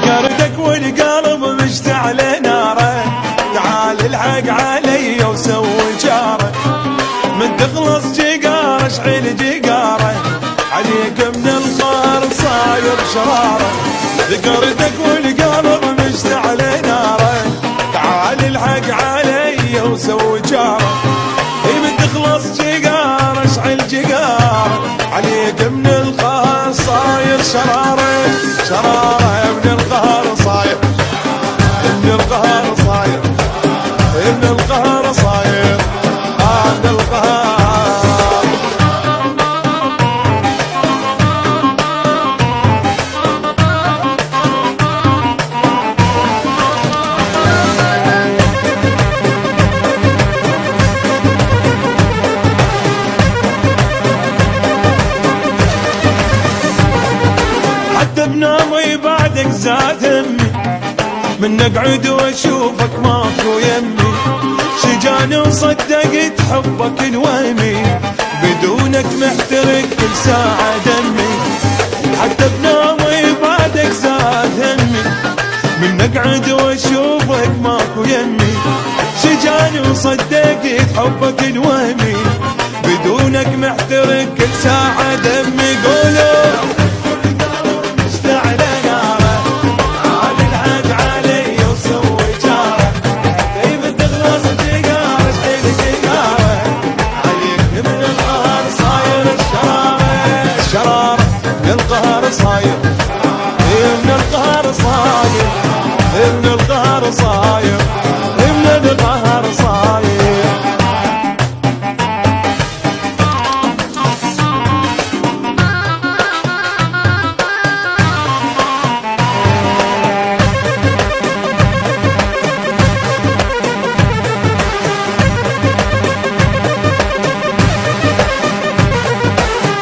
ذكرتك والقلب مشتعل ناره، تعال الحق علي وسوي جاره، من تخلص جيجاره اشعل جيجاره، عليك من الخار صاير شراره. ذكرتك والقلب مشتعل ناره، تعال الحق علي وسوي جاره، من تخلص جيجاره اشعل جيجاره، عليك من القهر صاير شراره شراره. ابن القهر صاير، ابن القهر صاير، ابن القهر صاير، ابن القهر. حتى بنامي بعدك زاد همي، من اقعد واشوفك ماكو يمي، شجاني وصدقت حبك الوهمي، بدونك محترق كل ساعة دمي. حتى بنامي بعدك زاد همي، من اقعد واشوفك ماكو يمي، شجاني وصدقت حبك الوهمي، بدونك محترق كل ساعة دمي. قولوا القهر صاير، ابن القهر صاير، ابن القهر صاير، ابن القهر صاير.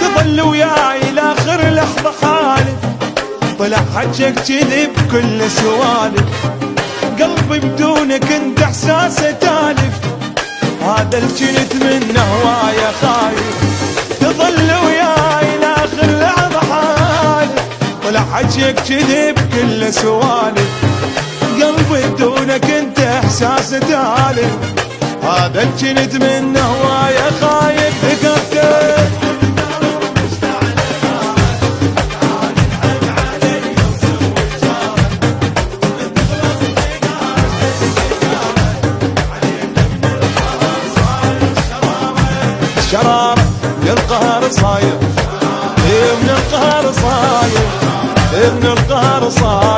تظل وياي لاخر لحظة حالف، طلع حجك جذب كل سوالف، قلبي بدونك انت احساسه تالف، هذا اللي جنت منه هوايه خايف. تظل وياي لاخر لحظة حالف، طلع حجك جذب كل سوالف، قلبي بدونك انت احساسه تالف، هذا اللي جنت منه هوايه خايف. ذكرتك شرارة القهر صاير، ابن القهر صاير، ابن القهر صاير.